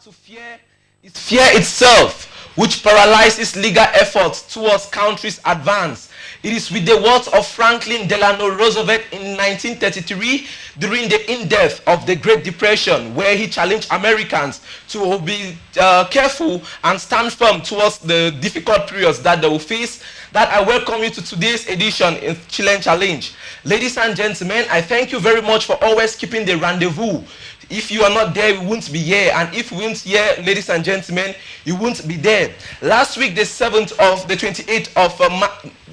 To fear is fear itself, which paralyzes legal efforts towards country's advance. It is with the words of Franklin Delano Roosevelt in 1933 during the in-depth of the Great Depression, where he challenged Americans to be careful and stand firm towards the difficult periods that they will face, that I welcome you to today's edition in Chillen Challenge. Ladies and gentlemen, I thank you very much for always keeping the rendezvous. If you are not there, we won't be here. And if we won't here, ladies and gentlemen, you won't be there. Last week, the 28th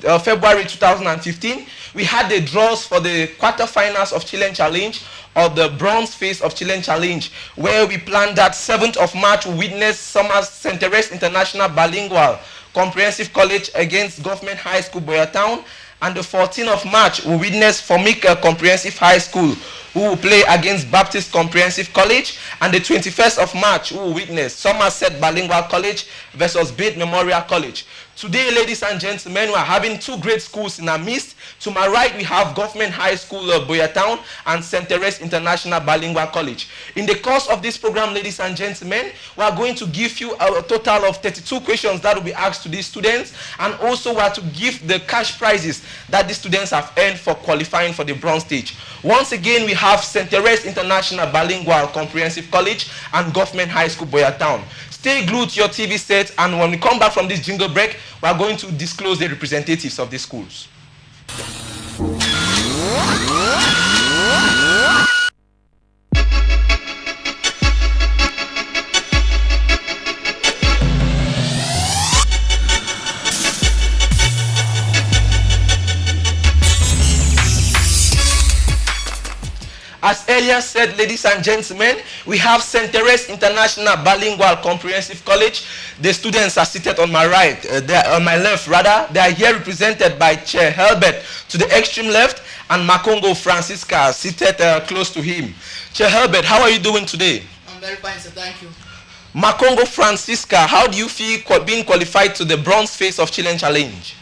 of February 2015, we had the draws for the quarterfinals of Chillen Challenge, or the bronze phase of Chillen Challenge, where we planned that 7th of March we witness St. Therese International Bilingual Comprehensive College against Government High School Buea Town, and the 14th of March we witness Formica Comprehensive High School, who will play against Baptist Comprehensive College, and the 21st of March we will witness Somerset Bilingual College versus Bate Memorial College. Today, ladies and gentlemen, we are having two great schools in our midst. To my right, we have Government High School of Buea Town and St. Therese International Bilingual College. In the course of this program, ladies and gentlemen, we are going to give you a total of 32 questions that will be asked to these students, and also we are to give the cash prizes that the students have earned for qualifying for the bronze stage. Once again, we have St. Therese International Bilingual Comprehensive College and Government High School Buea Town. Stay glued to your TV set, and when we come back from this jingle break, we are going to disclose the representatives of the schools. As earlier said, ladies and gentlemen, we have St. Therese International Bilingual Comprehensive College. The students are seated on my right, on my left rather. They are here represented by Chair Helbert to the extreme left, and Makongo Francisca seated close to him. Chair Helbert, how are you doing today? I'm very fine, sir. Thank you. Makongo Francisca, how do you feel being qualified to the bronze phase of Chillen Challenge?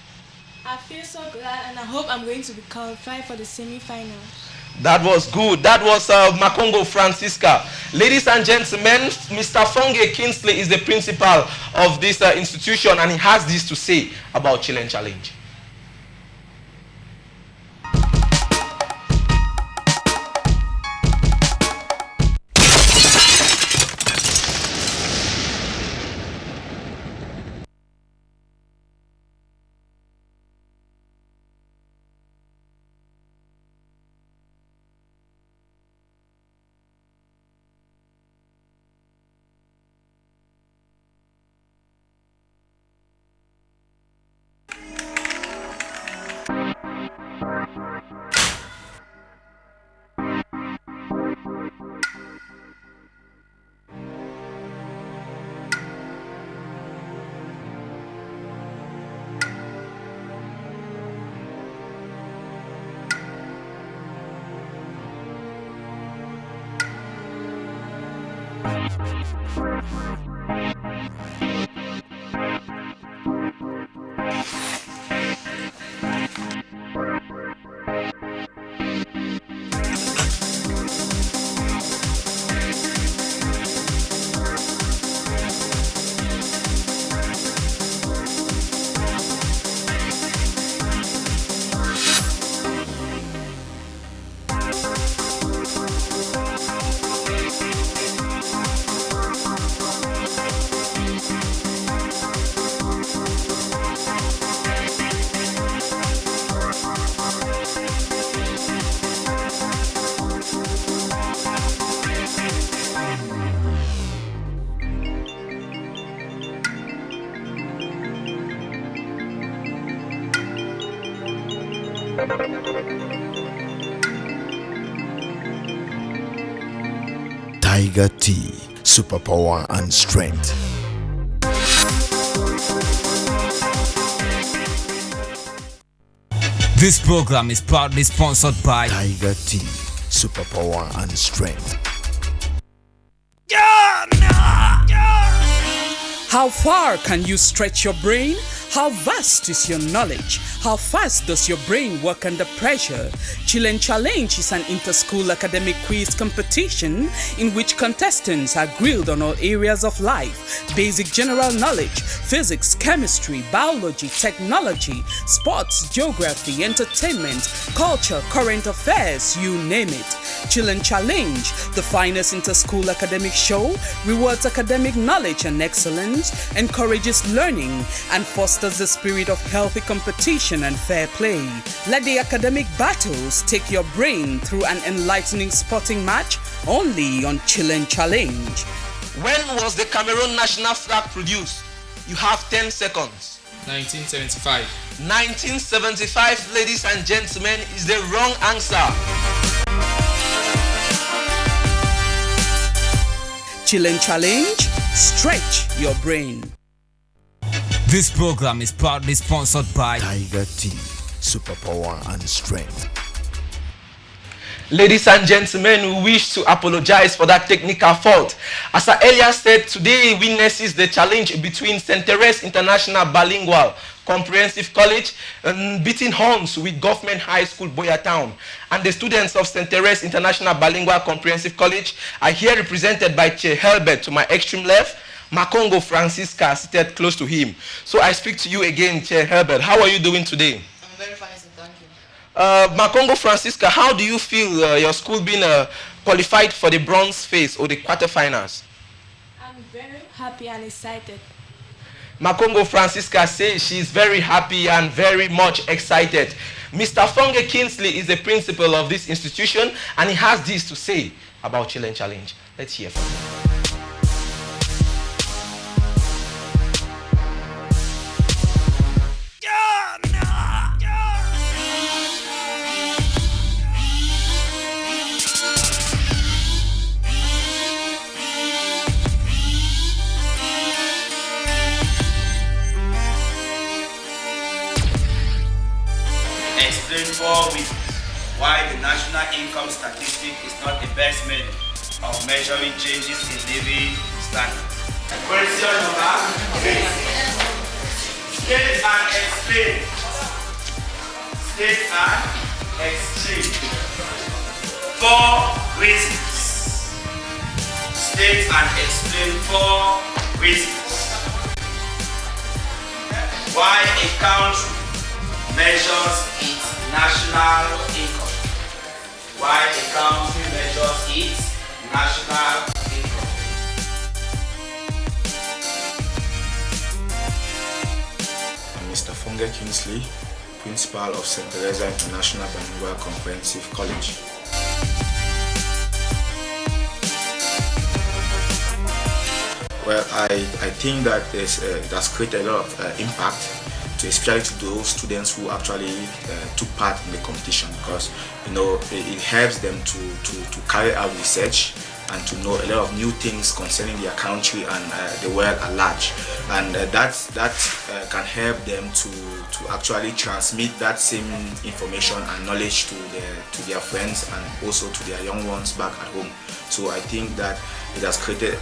I feel so glad, and I hope I'm going to be qualified for the semi-finals. That was good. That was Makongo Francisca. Ladies and gentlemen, Mr. Fonge Kingsley is the principal of this institution, and he has this to say about Chillen Challenge. Tiger Tea, superpower and strength. This program is proudly sponsored by Tiger Tea, superpower and strength. How far can you stretch your brain? How vast is your knowledge? How fast does your brain work under pressure? Chillen Challenge is an inter-school academic quiz competition in which contestants are grilled on all areas of life: basic general knowledge, physics, chemistry, biology, technology, sports, geography, entertainment, culture, current affairs, you name it. Chillen Challenge, the finest inter-school academic show, rewards academic knowledge and excellence, encourages learning, and fosters the spirit of healthy competition and fair play. Let the academic battles take your brain through an enlightening sporting match only on Chillen Challenge. When was the Cameroon national flag produced? You have 10 seconds. 1975. 1975, ladies and gentlemen, is the wrong answer. Chillen Challenge, stretch your brain. This program is proudly sponsored by Tiger Tea, superpower and strength. Ladies and gentlemen, we wish to apologize for that technical fault. As I earlier said, today witnesses the challenge between St. Therese International Bilingual Comprehensive College and beating horns with Government High School Buea Town. And the students of St. Therese International Bilingual Comprehensive College are here represented by Che Helbert to my extreme left, Makongo Francisca seated close to him. So I speak to you again, Che Helbert. How are you doing today? I'm very fine, sir. Thank you. Makongo Francisca, how do you feel your school being qualified for the bronze phase or the quarterfinals? I'm very happy and excited. Makongo Francisca says she's very happy and very much excited. Mr. Fonge Kingsley is the principal of this institution and he has this to say about Chillen Challenge. Let's hear from him. Explain 4 weeks why the national income statistic is not the best method of measuring changes in living standards. Question number 6. State and explain. State and explain 4 reasons. State and explain 4 reasons why a country measures its national income. Why a country measures its national income. I'm Mr. Fonge Kingsley, Principal of St. Teresa International Bilingual Comprehensive College. Well, I think that it has created a lot of impact, especially to those students who actually took part in the competition, because it helps them to carry out research and to know a lot of new things concerning their country and the world at large, and that can help them to actually transmit that same information and knowledge to their friends and also to their young ones back at home. So I think that it has created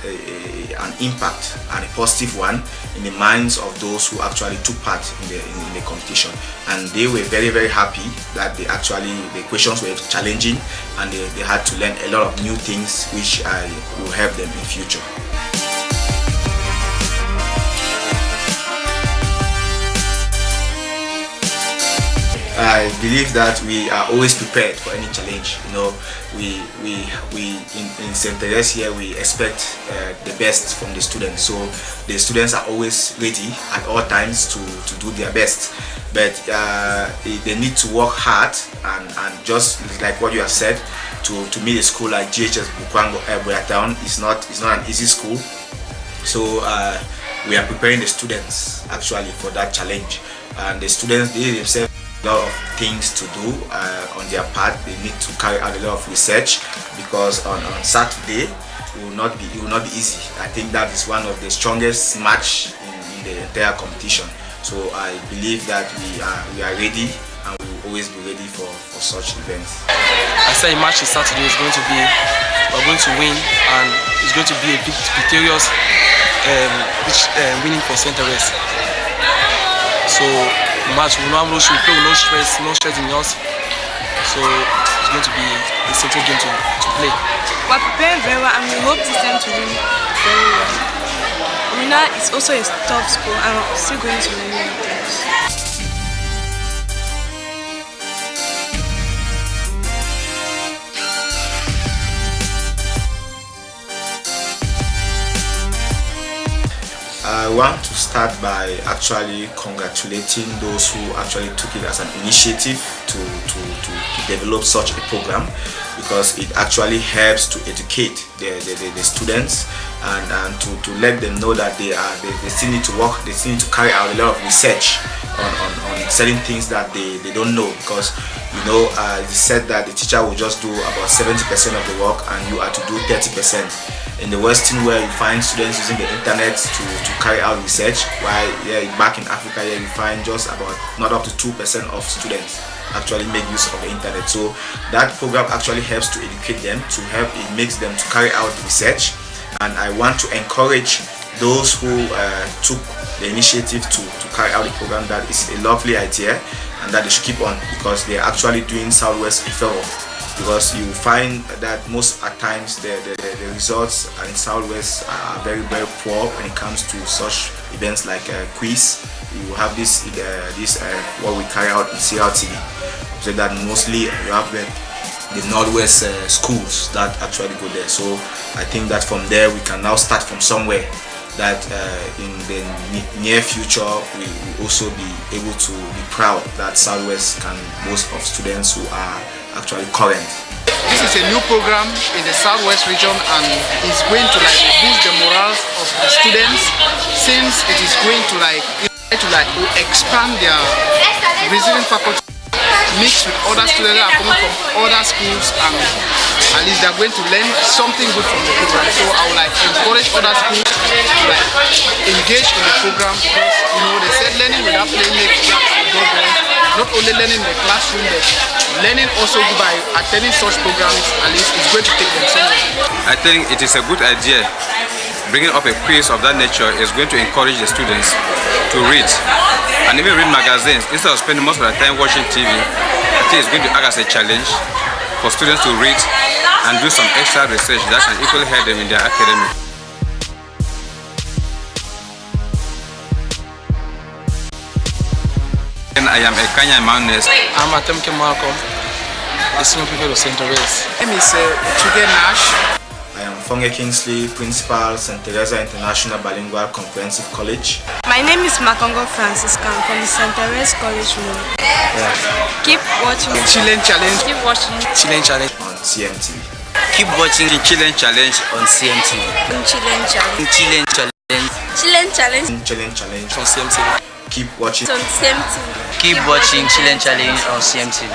an impact, and a positive one, in the minds of those who actually took part in the competition, and they were very, very happy that the questions were challenging and they had to learn a lot of new things which will help them in future. I believe that we are always prepared for any challenge. We in St. Therese here, we expect the best from the students. So the students are always ready at all times to do their best. But they need to work hard and just like what you have said, to meet a school like H S Buea Town is not an easy school. So we are preparing the students actually for that challenge, and the students, they themselves, a lot of things to do on their part. They need to carry out a lot of research, because on Saturday it will not be easy. I think that is one of the strongest match in the entire competition. So I believe that we are ready, and we will always be ready for such events. I said a match on Saturday is going to be, we're going to win, and it's going to be a victorious winning for St. Therese. So the match will not we play with no stress in us. So it's going to be a simple game to play. We're preparing very well and we hope this time to win very well. Winner is also a tough school and we're still going to win things. I want to start by actually congratulating those who actually took it as an initiative to develop such a program, because it actually helps to educate the students and to let them know that they still need to work, they still need to carry out a lot of research on certain things that they don't know, because it's said that the teacher will just do about 70% of the work and you are to do 30%. In the Western world, you find students using the internet to carry out research, while back in Africa, you find just about not up to 2% of students actually make use of the internet. So that program actually helps to educate them, it makes them to carry out research. And I want to encourage those who took the initiative to carry out the program that it's a lovely idea and that they should keep on, because they are actually doing Southwest a favor. Because you find that most at times the results in Southwest are very, very poor when it comes to such events like quiz. You have this what we carry out in CRTV. So that mostly you have the Northwest schools that actually go there. So I think that from there we can now start from somewhere, that in the near future we will also be able to be proud that Southwest can boast of students who are actually current. This is a new program in the Southwest region and it's going to boost the morals of the students, since it is going to expand their reasoning faculty, mixed with other students that are coming from other schools, and at least they're going to learn something good from the program. So I would encourage other schools to engage in the program, because they said learning without playing makes progress. Not only learning in the classroom, but learning also by attending such programs, at least it's going to take them somewhere. I think it is a good idea. Bringing up a quiz of that nature is going to encourage the students to read and even read magazines instead of spending most of their time watching TV. I think it's going to act as a challenge for students to read and do some extra research that can equally help them in their academic. I am a Kenyan Manes. I'm Atemke Malcolm, the senior people of St. Therese. My name is Chugay Nash. I am Fonge Kingsley, Principal, St. Teresa International Bilingual Comprehensive College. My name is Makongo Franciscan from the St. Therese College Room. Keep watching Chillen Challenge. Keep watching Chillen Challenge on CMTV. Keep watching the Chillen Challenge on CMTV. Chillen Challenge. Chillen Challenge. Chillen Challenge. Chillen Challenge on CMTV. Keep watching. On CMTV. Keep watching Chillen Challenge on CMTV.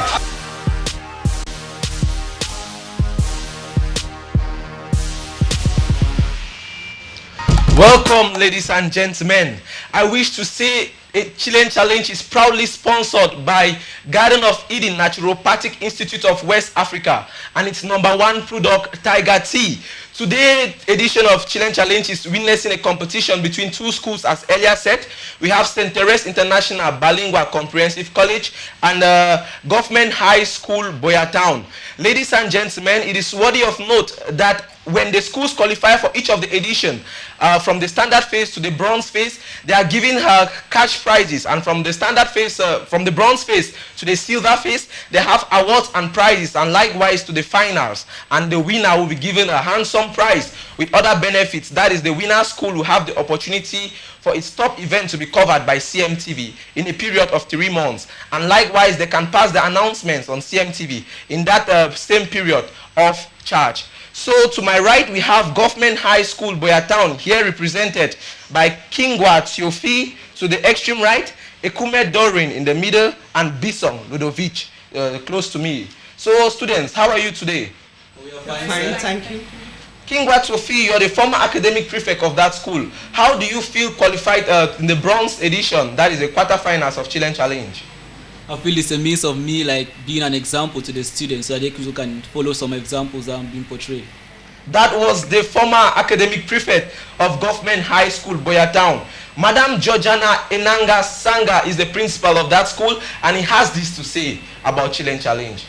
Welcome, ladies and gentlemen. I wish to say a Chillen Challenge is proudly sponsored by Garden of Eden Naturopathic Institute of West Africa and its #1 product, Tiger Tea. Today's edition of Chillen Challenge is witnessing a competition between two schools, as earlier said. We have St. Therese International Bilingual Comprehensive College and Government High School Buea Town. Ladies and gentlemen, it is worthy of note that when the schools qualify for each of the edition, from the standard phase to the bronze phase, they are giving her cash prizes, and from the standard phase, from the bronze phase to the silver phase, they have awards and prizes, and likewise to the finals, and the winner will be given a handsome prize with other benefits. That is, the winner school will have the opportunity for its top event to be covered by CMTV in a period of 3 months, and likewise they can pass the announcements on CMTV in that same period of charge. So to my right, we have Government High School Buea Town, here represented by Kingwa Tiofi to the extreme right, Ekume Dorin in the middle, and Bisong Ludovic close to me. So students, how are you today? We are fine, thank you. Kingwa Tiofi, you are the former academic prefect of that school. How do you feel qualified in the bronze edition, that is the quarterfinals of Chillen Challenge? I feel it's a means of me like being an example to the students so that they can follow some examples that I'm being portrayed. That was the former academic prefect of Government High School, Buea Town. Madam Georgiana Enanga Sanga is the principal of that school, and he has this to say about Chillen Challenge.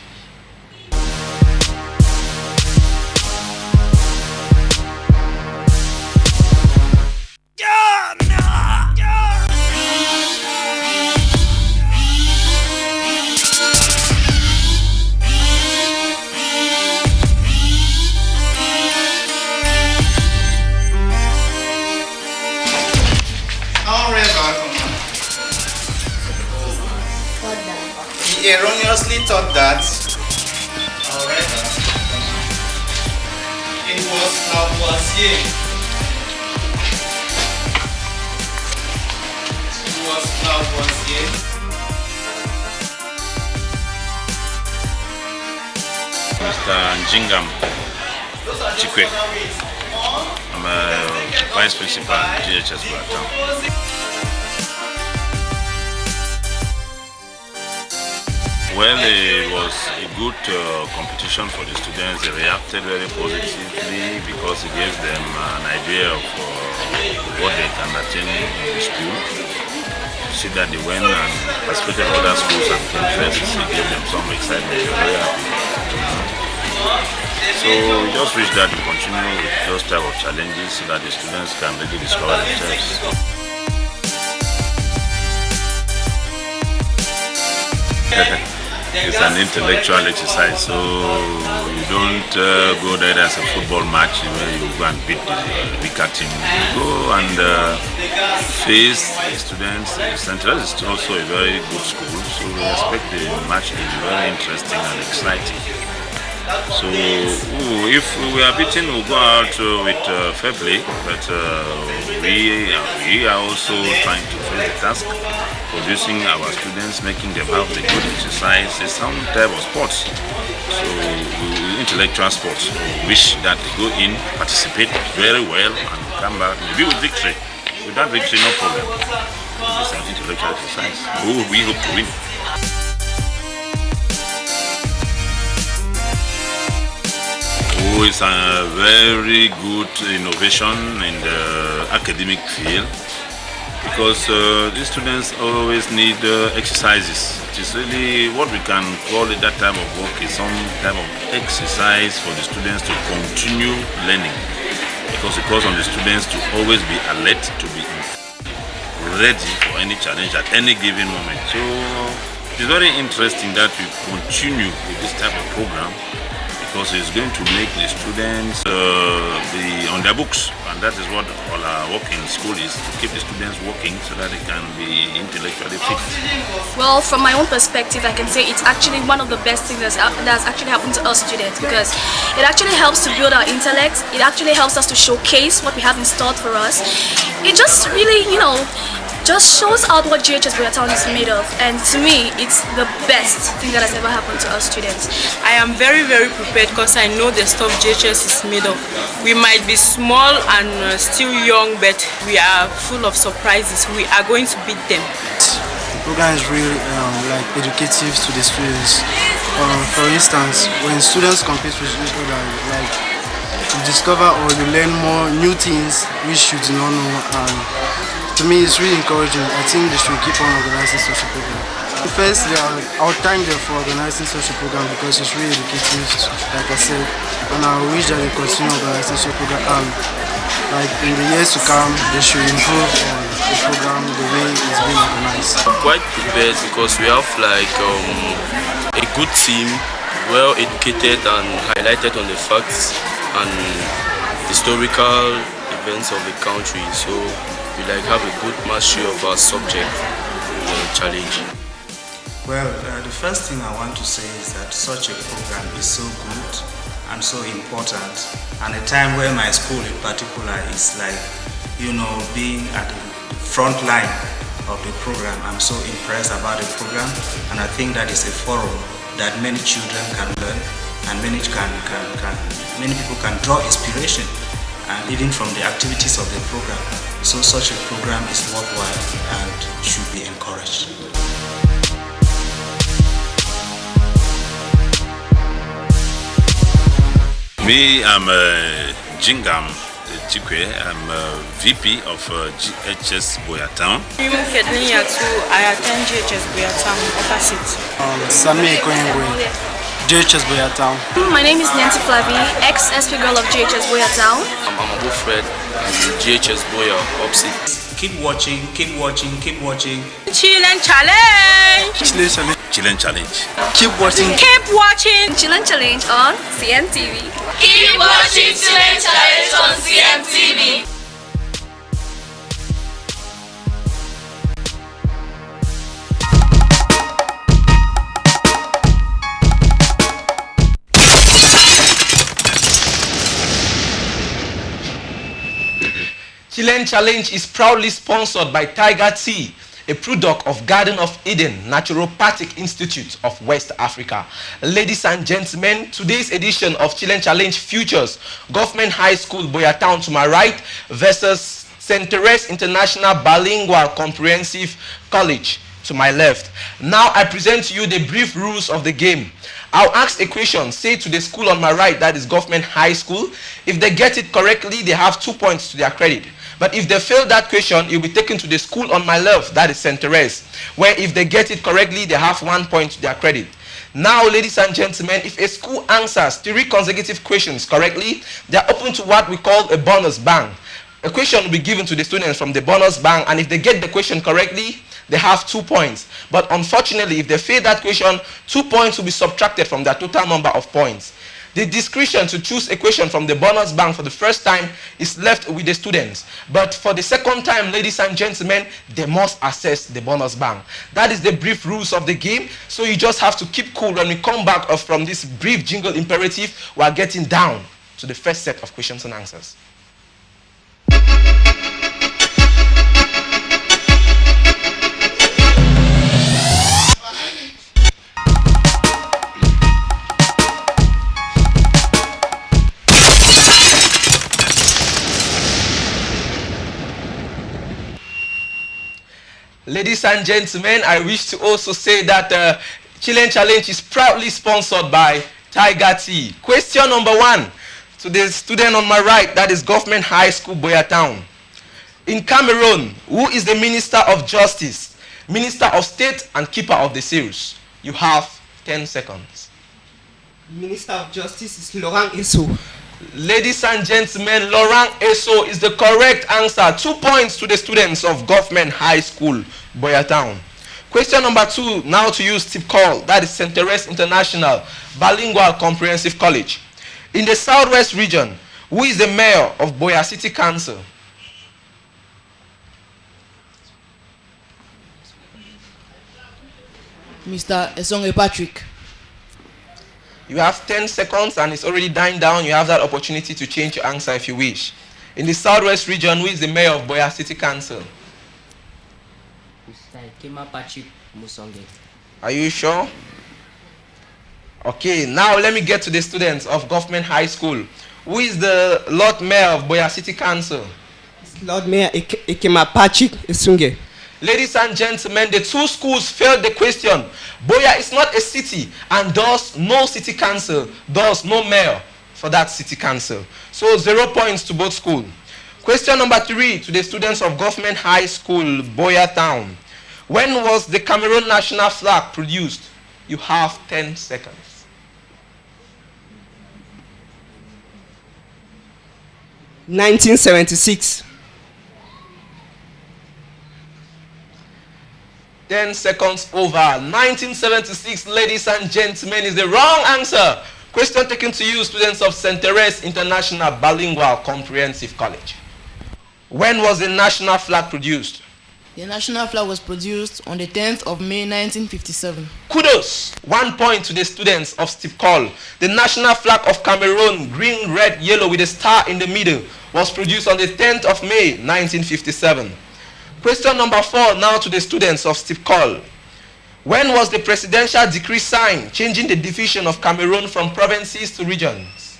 He erroneously thought that it was Lavoisier. It was Lavoisier. Mr. Njingam Chikwe. I'm a vice principal at H S Buea. Well, it was a good competition for the students. They reacted very positively because it gave them an idea of what they can attain in the school. See that they went and participated in other schools and came first. It gave them some excitement. They were very happy. So we just wish that we continue with those type of challenges so that the students can really discover themselves. It's an intellectual exercise, so you don't go there as a football match where you go and beat the weaker team. You go and face the students. Central is also a very good school, so we expect the match to be very interesting and exciting. So if we are beaten, we'll go out with fair play, but we are also trying to face the task, producing our students, making them have the good exercise. It's some type of sports, so intellectual sports. We wish that they go in, participate very well, and come back maybe with victory. Without victory, no problem. It's an intellectual exercise. We hope to win. It's a very good innovation in the academic field because these students always need exercises. It is really what we can call it that type of work is some type of exercise for the students to continue learning because it calls on the students to always be alert, to be ready for any challenge at any given moment. So it's very interesting that we continue with this type of program because it's going to make the students be on their books, and that is what all our work in school is, to keep the students working so that they can be intellectually fit. Well, from my own perspective, I can say it's actually one of the best things that's actually happened to us students because it actually helps to build our intellect. It actually helps us to showcase what we have in store for us. It just really, just shows out what HS Buea Town is made of, and to me it's the best thing that has ever happened to us students. I am very prepared because I know the stuff JHS is made of. We might be small and still young, but we are full of surprises. We are going to beat them. The program is really educative to the students. For instance, when students compete with each other, you discover or you learn more new things which you do not know, and to me, it's really encouraging. I think they should keep on organizing social program. First, I'll thank them for organizing social program because it's really educative, like I said, and I wish that they continue organizing social program. In the years to come, they should improve on the program the way it's being organized. I'm quite prepared because we have a good team, well educated and highlighted on the facts and historical events of the country. So we have a good mastery of our subject challenge. Well, the first thing I want to say is that such a program is so good and so important, and a time where my school in particular is being at the front line of the program. I'm so impressed about the program, and I think that is a forum that many children can learn, and many people can draw inspiration, and even from the activities of the program. So such a program is worthwhile and should be encouraged. Me, I'm Jingam Chikwe. I'm VP of H S Buea Town. I attend HS Buea Town opposite. Sami Koyengwe, JHS Buea Town. My name is Nancy Flavi, ex-SP girl of JHS Buea Town. I'm Wilfred, GHS Buea opposite. Keep watching, keep watching, keep watching. Chillen Challenge! Chillen Challenge. Keep watching. Keep watching Chillen Challenge on CMTV. Keep watching Chillen Challenge on CMTV. Chillen Challenge is proudly sponsored by Tiger Tea, a product of Garden of Eden Naturopathic Institute of West Africa. Ladies and gentlemen, today's edition of Chillen Challenge features Government High School Buea Town to my right versus St. Therese International Bilingual Comprehensive College to my left. Now I present to you the brief rules of the game. I'll ask a question, say to the school on my right, that is Government High School. If they get it correctly, they have 2 points to their credit. But if they fail that question, you'll be taken to the school on my left, that is St. Therese, where if they get it correctly, they have 1 point to their credit. Now, ladies and gentlemen, if a school answers 3 consecutive questions correctly, they are open to what we call a bonus bang. A question will be given to the students from the bonus bang, and if they get the question correctly, they have 2 points. But unfortunately, if they fail that question, 2 points will be subtracted from their total number of points. The discretion to choose a question from the bonus bank for the first time is left with the students. But for the second time, ladies and gentlemen, they must access the bonus bank. That is the brief rules of the game. So you just have to keep cool. When we come back from this brief jingle imperative, we are getting down to the first set of questions and answers. Ladies and gentlemen, I wish to also say that Chillen Challenge is proudly sponsored by Tiger Tea. Question number 1 to the student on my right, that is Government High School Buea Town. In Cameroon, who is the Minister of Justice, Minister of State, and Keeper of the Seals? You have 10 seconds. Minister of Justice is Laurent Esso. Ladies and gentlemen, Laurent Esso is the correct answer. 2 points to the students of Government High School, Buea Town. Question number 2, now to use STIBCCOL, that is St. Therese International Bilingual Comprehensive College. In the Southwest region, who is the mayor of Buea City Council? Mr. Esonge Patrick. You have 10 seconds and it's already dying down. You have that opportunity to change your answer if you wish. In the Southwest region, who is the mayor of Buea City Council? Mr. Kema Patrick Musonge. Are you sure? Okay, now let me get to the students of Government High School. Who is the Lord Mayor of Buea City Council? Lord Mayor Ekema Patrick Esunge. Ladies and gentlemen, the 2 schools failed the question. Buea is not a city and thus no city council, thus no mayor for that city council. So 0 points to both schools. Question number 3 to the students of Government High School, Buea Town. When was the Cameroon national flag produced? You have 10 seconds. (1976). 10 seconds over. 1976, ladies and gentlemen, is the wrong answer. Question taken to you, students of St. Therese International Bilingual Comprehensive College. When was the national flag produced? The national flag was produced on the 10th of May 1957. Kudos! 1 point to the students of STIBCCOL. The national flag of Cameroon, green, red, yellow with a star in the middle, was produced on the 10th of May 1957. Question number 4 now to the students of STIBCCOL. When was the presidential decree signed changing the division of Cameroon from provinces to regions?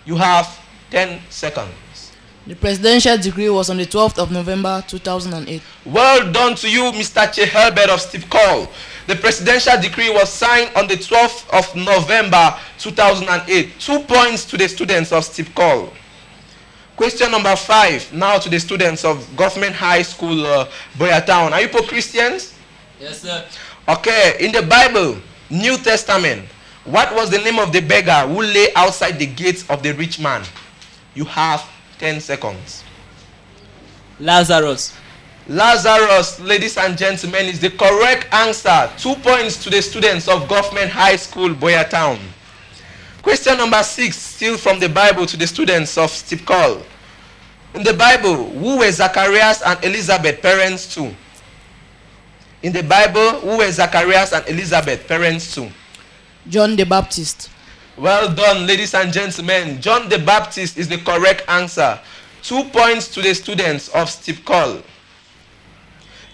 You have 10 seconds. The presidential decree was on the 12th of November 2008. Well done to you, Mr. Chillen of STIBCCOL. The presidential decree was signed on the 12th of November 2008. 2 points to the students of STIBCCOL. Question number 5, now to the students of Government High School, Buea Town. Are you both Christians? Yes, sir. Okay, in the Bible, New Testament, what was the name of the beggar who lay outside the gates of the rich man? You have 10 seconds. Lazarus. Lazarus, ladies and gentlemen, is the correct answer. 2 points to the students of Government High School, Buea Town. Question number 6, still from the Bible to the students of STIBCCOL. In the Bible, who were Zacharias and Elizabeth parents to? In the Bible, who were Zacharias and Elizabeth parents to? John the Baptist. Well done, ladies and gentlemen. John the Baptist is the correct answer. 2 points to the students of STIBCCOL.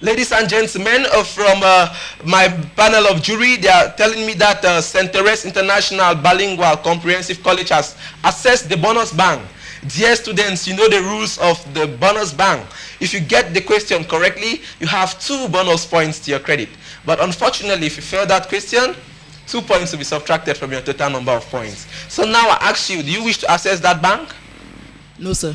Ladies and gentlemen, from my panel of jury, they are telling me that St. Therese International Bilingual Comprehensive College has assessed the bonus bank. Dear students, you know the rules of the bonus bank. If you get the question correctly, you have 2 bonus points to your credit. But unfortunately, if you fail that question, 2 points will be subtracted from your total number of points. So now I ask you, do you wish to access that bank? No, sir.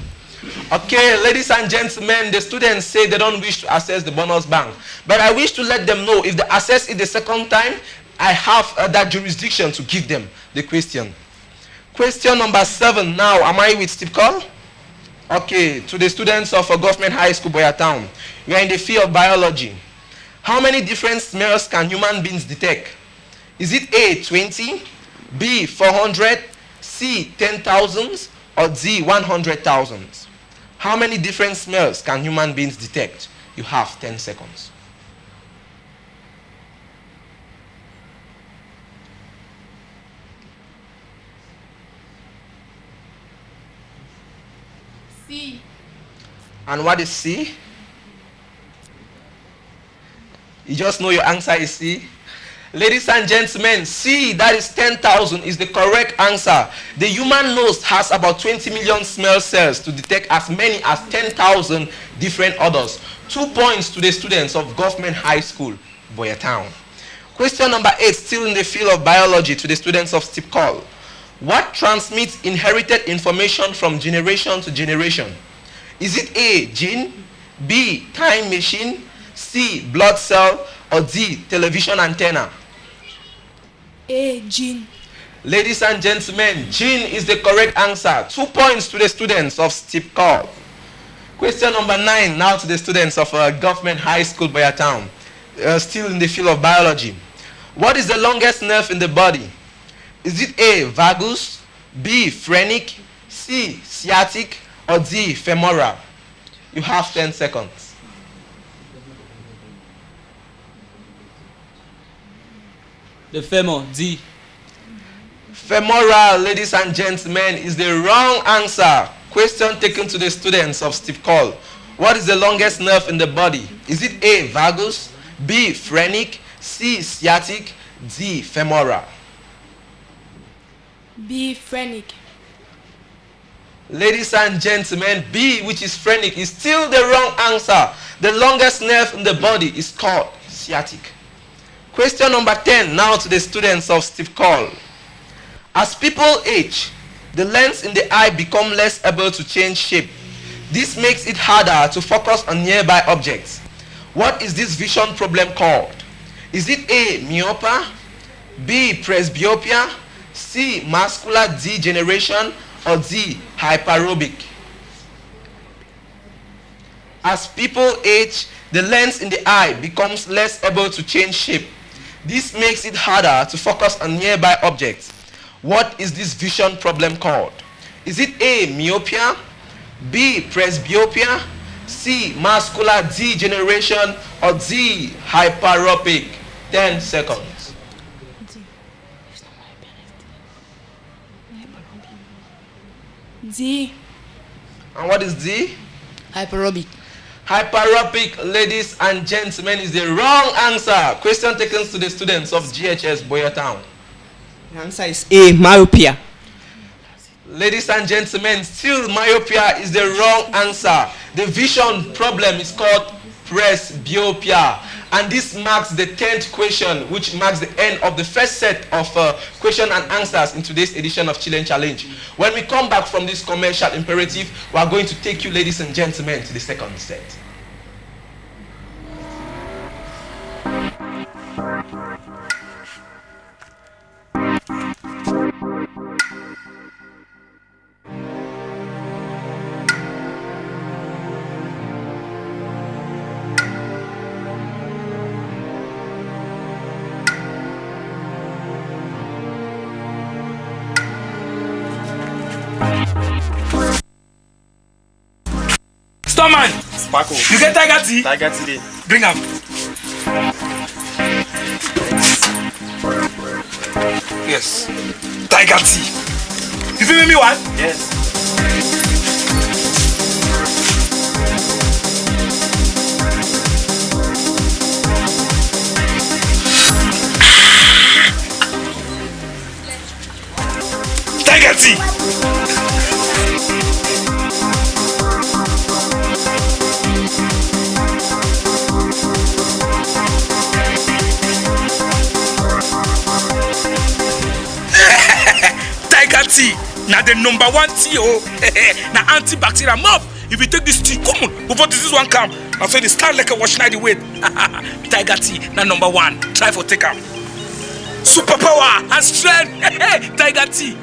Okay, ladies and gentlemen, the students say they don't wish to access the bonus bank. But I wish to let them know if they access it the second time, I have that jurisdiction to give them the question. Question number 7 now. Am I with STIBCCOL? Okay, to the students of Government High School, Buea Town. We are in the field of biology. How many different smells can human beings detect? Is it A, 20, B, 400, C, 10,000, or D, 100,000? How many different smells can human beings detect? You have 10 seconds. C. And what is C? You just know your answer is C. Ladies and gentlemen, C, that is 10,000, is the correct answer. The human nose has about 20 million smell cells to detect as many as 10,000 different odors. 2 points to the students of Government High School, Buea Town. Question number 8, still in the field of biology, to the students of STIBCCOL. What transmits inherited information from generation to generation? Is it A, gene, B, time machine, C, blood cell, or D, television antenna? A, gene. Ladies and gentlemen, gene is the correct answer. 2 points to the students of STIBCCOL. Question number 9, now to the students of Government High School, Buea Town. Still in the field of biology. What is the longest nerve in the body? Is it A, vagus, B, phrenic, C, sciatic, or D, femoral? You have 10 seconds. The femur, D. Femoral, ladies and gentlemen, is the wrong answer. Question taken to the students of STIBCCOL. What is the longest nerve in the body? Is it A, vagus, B, phrenic, C, sciatic, D, femoral? B, phrenic. Ladies and gentlemen, B, which is phrenic, is still the wrong answer. The longest nerve in the body is called sciatic. Question number 10, now to the students of STIBCCOL. As people age, the lens in the eye become less able to change shape. This makes it harder to focus on nearby objects. What is this vision problem called? Is it A, myopia, B, presbyopia, C, macular degeneration, or D, hyperopic? As people age, the lens in the eye becomes less able to change shape. This makes it harder to focus on nearby objects. What is this vision problem called? Is it A, myopia, B, presbyopia, C, macular degeneration, or D, hyperopic? 10 seconds. D. And what is D? Hyperopic. Hyperopic, ladies and gentlemen, is the wrong answer. Question taken to the students of H S Buea Town. The answer is A, myopia. Ladies and gentlemen, still myopia is the wrong answer. The vision problem is called presbyopia. And this marks the 10th question, which marks the end of the first set of question and answers in today's edition of Chillen Challenge. When we come back from this commercial imperative, we are going to take you, ladies and gentlemen, to the second set. Storman! Sparkle. You get Tiger tea? Tiger tea. Bring up. Yes. Tiger tea. You feel me what? Yes. Tiger tea. Tiger tea, now the number one tea, oh, now antibacterial mop. If you take this tea, come on, before this one come, I say they start like a wash night weight. Tiger tea, now number one. Try for take up. Superpower and strength, Tiger tea.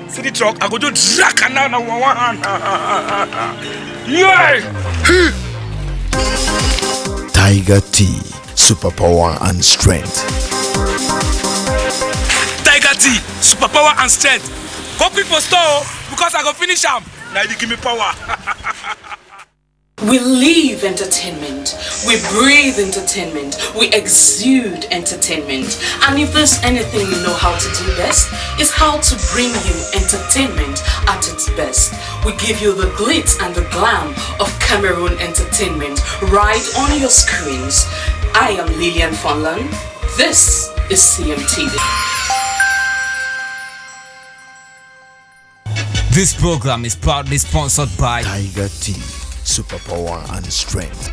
See the truck, I go do drag and now one. Yeah. Tiger tea, superpower and strength. Tiger tea, superpower and strength. Go quick for store because I go finish them. Now you give me power. We live entertainment, we breathe entertainment, we exude entertainment. And if there's anything we know how to do best, it's how to bring you entertainment at its best. We give you the glitz and the glam of Cameroon entertainment right on your screens. I am Lillian Fonlan. This is CMTV. This program is proudly sponsored by Tiger tea, superpower and strength.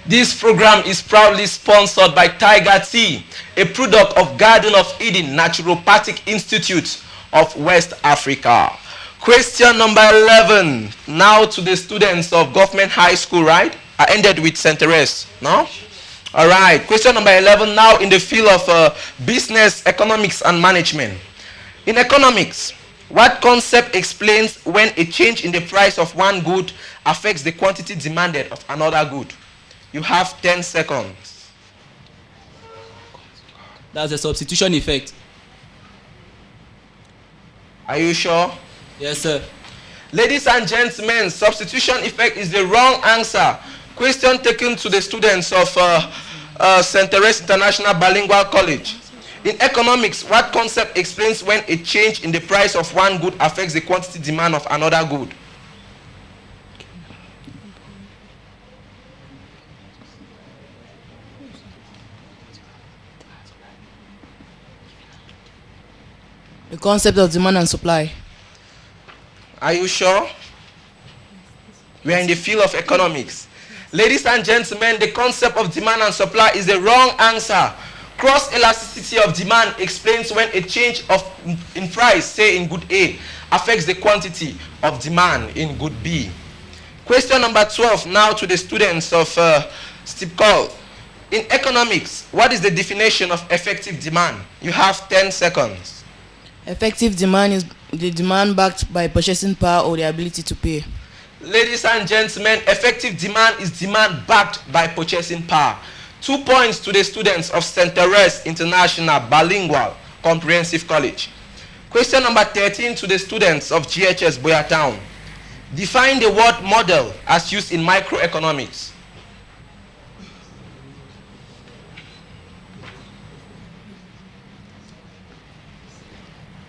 This program is proudly sponsored by Tiger Tea, a product of Garden of Eden Naturopathic Institute of West Africa. Question number 11. Now to the students of Government High School, right? I ended with St. Therese, no? All right. Question number 11 now in the field of business, economics, and management. In economics, what concept explains when a change in the price of one good affects the quantity demanded of another good? You have 10 seconds. That's the substitution effect. Are you sure? Yes, sir. Ladies and gentlemen, substitution effect is the wrong answer. Question taken to the students of St. Therese International Bilingual College. In economics, what concept explains when a change in the price of one good affects the quantity demand of another good? The concept of demand and supply. Are you sure? We are in the field of economics. Ladies and gentlemen, the concept of demand and supply is the wrong answer. Cross elasticity of demand explains when a change in price, say in good A, affects the quantity of demand in good B. Question number 12 now to the students of STIBCCOL. In economics, what is the definition of effective demand? You have 10 seconds. Effective demand is the demand backed by purchasing power or the ability to pay. Ladies and gentlemen, effective demand is demand backed by purchasing power. 2 points to the students of St. Therese International Bilingual Comprehensive College. Question number 13 to the students of H S Buea Town. Define the word model as used in microeconomics.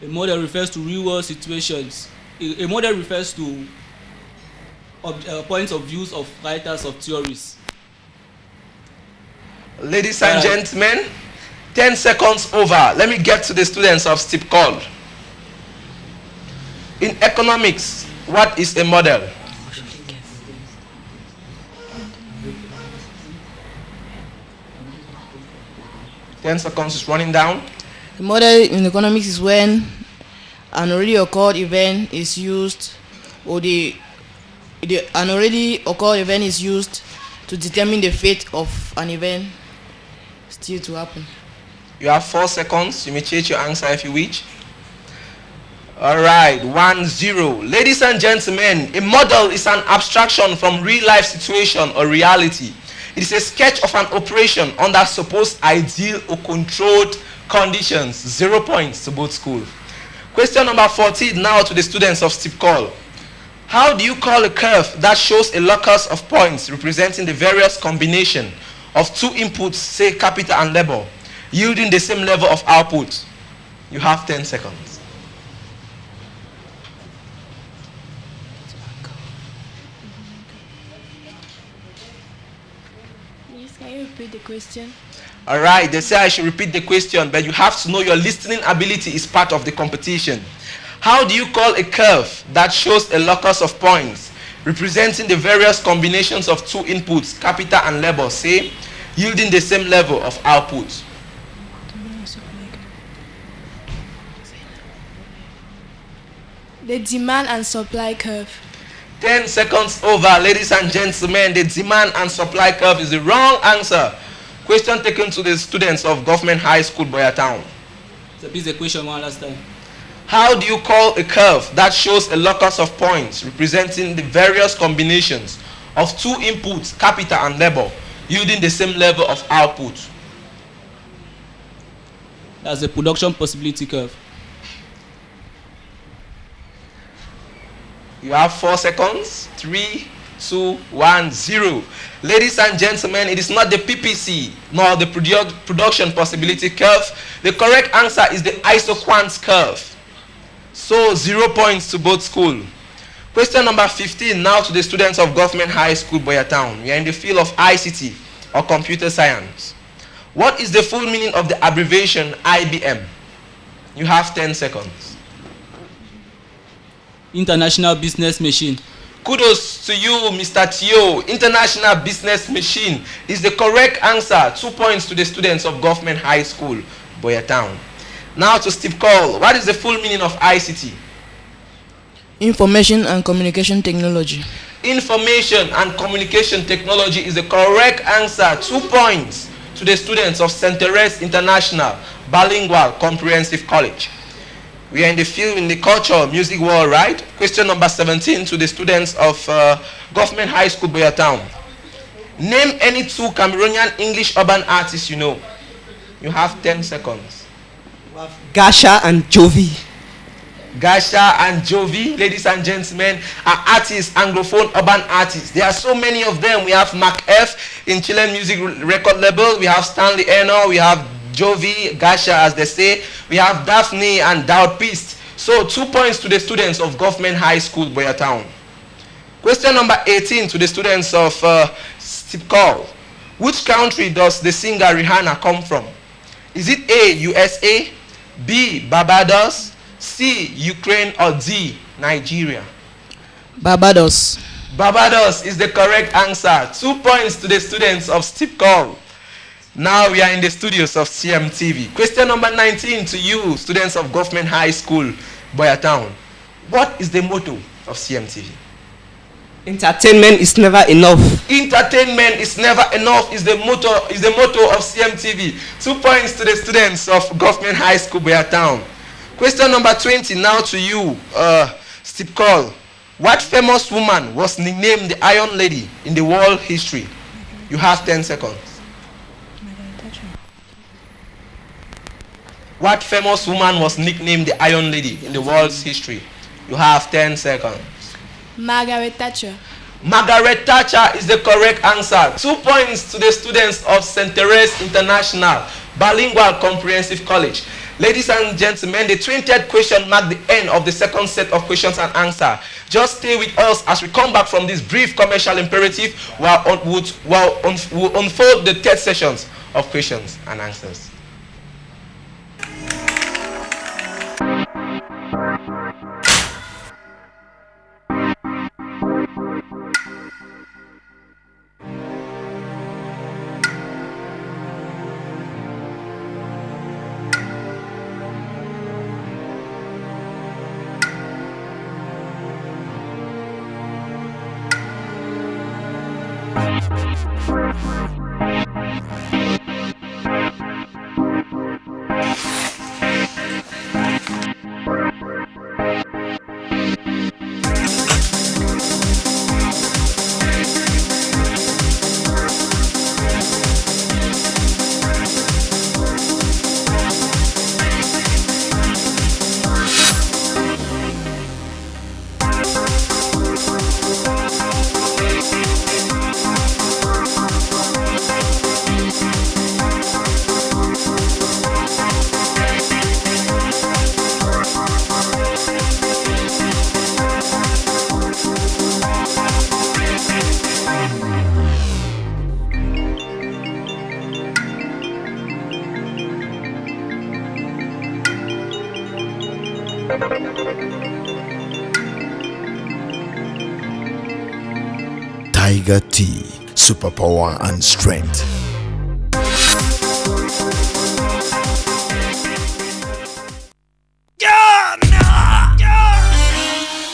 A model refers to real world situations. A model refers to points of views of writers of theories. Ladies and gentlemen, 10 seconds over. Let me get to the students of STIBCCOL. In economics, what is a model? Ten seconds is running down. The model in economics is when an already occurred event is used, or an already occurred event is used to determine the fate of an event still to happen. You have 4 seconds. You may change your answer if you wish. All right, 1-0. Ladies and gentlemen, a model is an abstraction from real life situation or reality. It is a sketch of an operation under supposed ideal or controlled conditions. 0 points to both schools. Question number 14 now to the students of STIBCCOL. How do you call a curve that shows a locus of points representing the various combination of two inputs, say capital and labor, yielding the same level of output? You have 10 seconds. Can you repeat the question? All right, they say I should repeat the question, but you have to know your listening ability is part of the competition. How do you call a curve that shows a locus of points representing the various combinations of two inputs, capital and labor, say, yielding the same level of output? The demand and supply curve. 10 seconds over. Ladies and gentlemen, the demand and supply curve is the wrong answer. Question taken to the students of Government High School, Buea Town. So please the question one last time. How do you call a curve that shows a locus of points representing the various combinations of two inputs, capital and labor, yielding the same level of output? That's the production possibility curve. You have 4 seconds. 3, 2, 1, 0. Ladies and gentlemen, it is not the PPC nor the production possibility curve. The correct answer is the isoquant curve. So 0 points to both schools. Question number 15 now to the students of Government High School, Buea Town. We are in the field of ICT or computer science. What is the full meaning of the abbreviation IBM? You have 10 seconds. International Business Machine. Kudos to you, Mr. Tio. International Business Machine is the correct answer. 2 points to the students of Government High School, Buea Town. Now to STIBCCOL. What is the full meaning of ICT? Information and Communication Technology. Information and Communication Technology is the correct answer. 2 points to the students of St. Therese International Bilingual Comprehensive College. We are in the field, in the culture, music world, right? Question number 17 to the students of Government High School, Buea Town. Name any 2 Cameroonian English urban artists you know. You have 10 seconds. Gasha and Jovi. Gasha and Jovi, ladies and gentlemen, are artists, Anglophone urban artists. There are so many of them. We have Mac F in Chillen Music Record Label. We have Stanley Eno. We have Jovi, Gasha, as they say. We have Daphne and Dowd Peast. So 2 points to the students of Government High School, Buea Town. Question number 18 to the students of STIBCCOL. Which country does the singer Rihanna come from? Is it A, USA, B, Barbados, C, Ukraine, or D, Nigeria? Barbados. Barbados is the correct answer. 2 points to the students of STIBCCOL. Now we are in the studios of CMTV. Question number 19 to you, students of Government High School, Buea Town. What is the motto of CMTV? Entertainment is never enough. Entertainment is never enough is the motto of CMTV. 2 points to the students of Government High School, Buea Town. Question number 20 now to you, STIBCCOL. What famous woman was nicknamed the Iron Lady in the world history? You have 10 seconds. What famous woman was nicknamed the Iron Lady in the world's history? You have 10 seconds. Margaret Thatcher. Margaret Thatcher is the correct answer. 2 points to the students of St. Therese International Bilingual Comprehensive College. Ladies and gentlemen, the 20th question marked the end of the second set of questions and answers. Just stay with us as we come back from this brief commercial imperative while we'll unfold the third sessions of questions and answers. Tiger Tea, superpower and strength.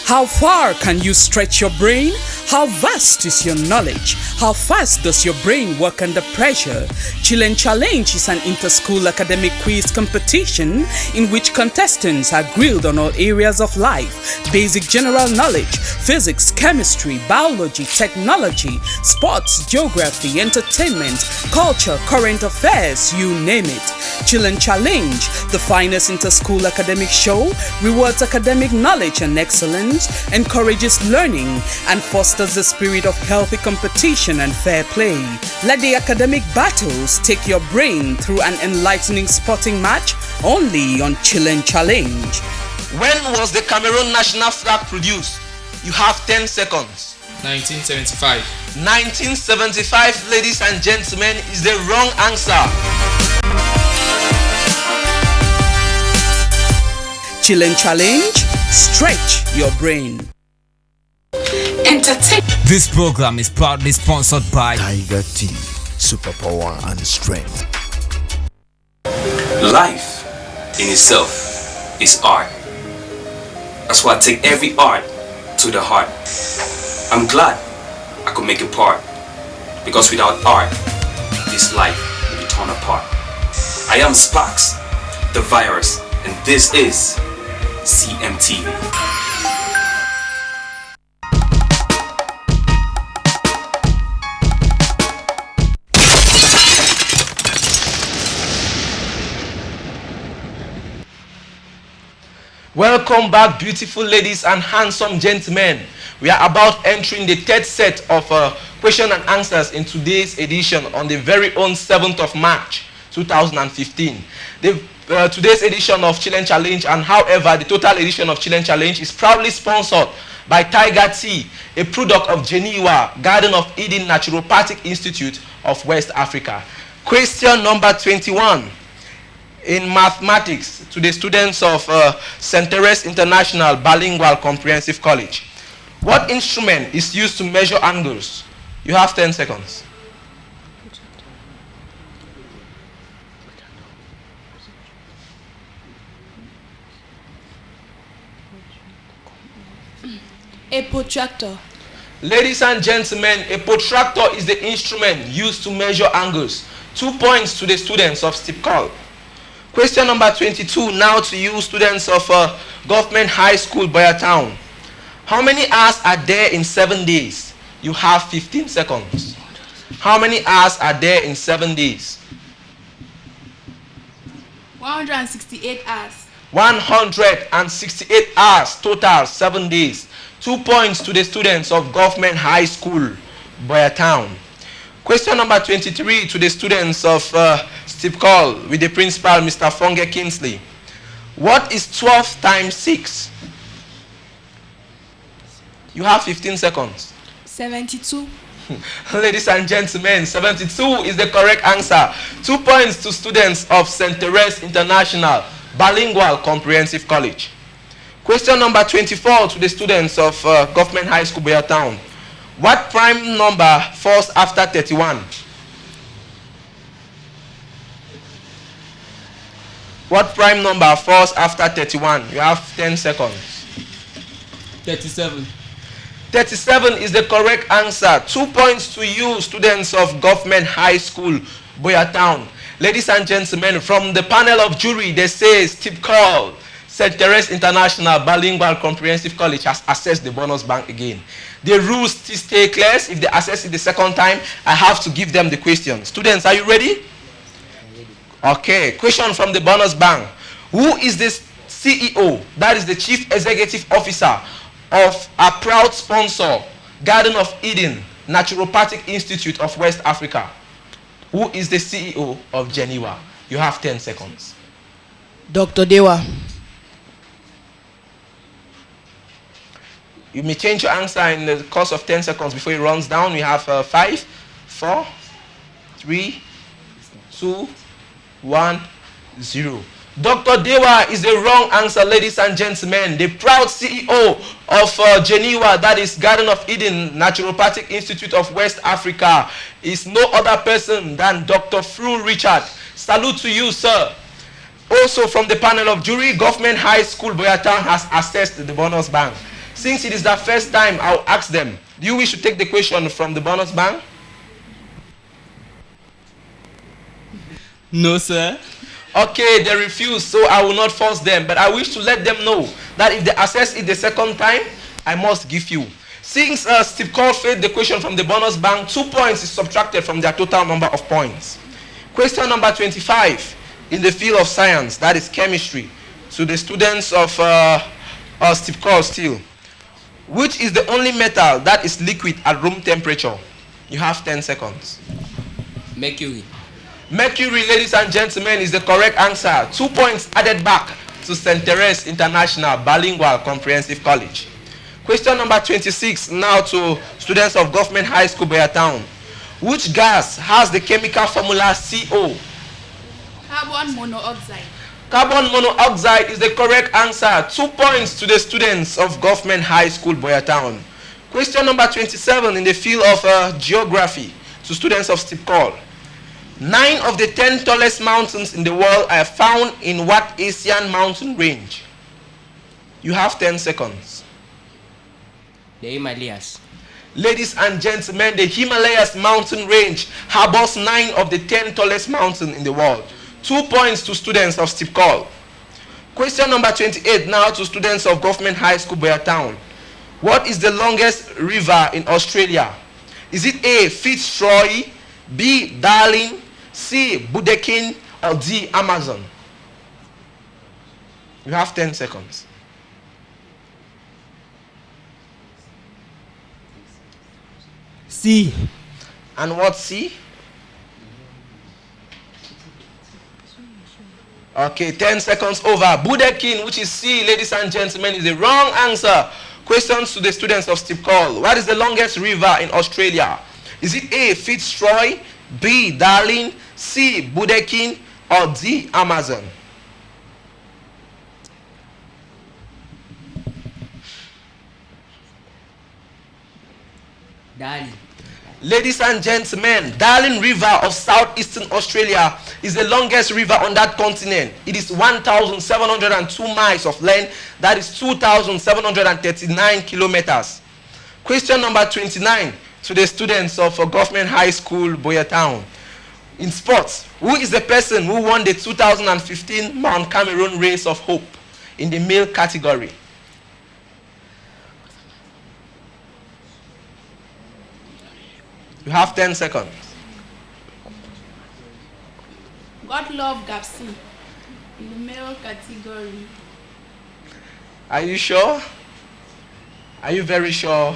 How far can you stretch your brain? How vast is your knowledge? How fast does your brain work under pressure? Chillen Challenge is an inter-school academic quiz competition in which contestants are grilled on all areas of life: basic general knowledge, physics, chemistry, biology, technology, sports, geography, entertainment, culture, current affairs, you name it. Chillen Challenge, the finest inter-school academic show, rewards academic knowledge and excellence, encourages learning, and fosters the spirit of healthy competition and fair play. Let the academic battles take your brain through an enlightening sporting match only on Chillen Challenge. When was the Cameroon national flag produced? You have 10 seconds. 1975. 1975, ladies and gentlemen, is the wrong answer. Chillen Challenge, stretch your brain. This program is proudly sponsored by Tiger Tea, superpower and strength. Life in itself is art. That's why I take every art to the heart. I'm glad I could make a part, because without art, this life will be torn apart. I am Sparks, the virus, and this is CMTV. Welcome back, beautiful ladies and handsome gentlemen. We are about entering the third set of question and answers in today's edition on the very own 7th of March 2015. Today's edition of Chillen Challenge, and however, the total edition of Chillen Challenge is proudly sponsored by Tiger Tea, a product of Geneva, Garden of Eden Naturopathic Institute of West Africa. Question number 21. In mathematics, to the students of St. Therese International Bilingual Comprehensive College, what instrument is used to measure angles? You have 10 seconds. A protractor. Ladies and gentlemen, a protractor is the instrument used to measure angles. 2 points to the students of STIBCCOL. Question number 22, now to you students of Government High School Buea Town. How many hours are there in 7 days? You have 15 seconds. How many hours are there in 7 days? 168 hours. 168 hours total, 7 days. 2 points to the students of Government High School Buea Town. Question number 23 to the students of STIBCCOL with the principal, Mr. Fonge Kingsley. What is 12 times 6? You have 15 seconds. 72. Ladies and gentlemen, 72 is the correct answer. 2 points to students of St. Therese International Bilingual Comprehensive College. Question number 24 to the students of Government High School Buea Town. What prime number falls after 31? What prime number falls after 31? You have 10 seconds. 37. 37 is the correct answer. 2 points to you, students of Government High School Buea Town. Ladies and gentlemen, from the panel of jury, they say STIBCCOL St. Therese International Bilingual Comprehensive College has assessed the bonus bank again. The rules still stay clear. If they assess it the second time, I have to give them the question. Students, are you ready? Okay, question from the bonus bank. Who is the CEO, that is the Chief Executive Officer of a proud sponsor, Garden of Eden Naturopathic Institute of West Africa? Who is the CEO of Geneva? You have 10 seconds. Dr. Dewa. You may change your answer in the course of 10 seconds before it runs down. We have 5, 4, 3, 2, 1, 0. Dr. Dewa is the wrong answer, ladies and gentlemen. The proud CEO of Geneva, that is Garden of Eden Naturopathic Institute of West Africa, is no other person than Dr. Fru Richard. Salute to you, sir. Also from the panel of jury, Government High School Buea Town has assessed the bonus bank. Since it is the first time, I'll ask them, do you wish to take the question from the bonus bank? No, sir. Okay, they refuse, so I will not force them. But I wish to let them know that if they assess it the second time, I must give you. Since STIBCCOL failed the question from the bonus bank, 2 points is subtracted from their total number of points. Question number 25 in the field of science, that is chemistry, to the students of STIBCCOL still. Which is the only metal that is liquid at room temperature? You have 10 seconds. Mercury. Mercury, ladies and gentlemen, is the correct answer. 2 points added back to St. Therese International Bilingual Comprehensive College. Question number 26 now to students of Government High School Buea Town. Which gas has the chemical formula CO? Carbon monoxide. Carbon monoxide is the correct answer. 2 points to the students of Government High School Buea Town. Question number 27 in the field of geography to students of STIBCCOL. 9 of the 10 tallest mountains in the world are found in what Asian mountain range? You have 10 seconds. The Himalayas. Ladies and gentlemen, the Himalayas mountain range harbors 9 of the 10 tallest mountains in the world. 2 points to students of STIBCCOL. Question number 28 now to students of Government High School Buea Town. What is the longest river in Australia? Is it A, Fitzroy, B, Darling, C, Budekin, or D, Amazon? You have 10 seconds. C. And what C? Okay, 10 seconds over. Budekin, which is C, ladies and gentlemen, is the wrong answer. Questions to the students of STIBCCOL. What is the longest river in Australia? Is it A, Fitzroy, B, Darling, C, Budekin, or D, Amazon? Darling. Ladies and gentlemen, Darling River of southeastern Australia is the longest river on that continent. It is 1,702 miles of length. That is 2,739 kilometers. Question number 29 to the students of Government High School Buea Town. In sports, who is the person who won the 2015 Mount Cameroon Race of Hope in the male category? You have 10 seconds. Godlove Gapsi in the male category. Are you sure? Are you very sure?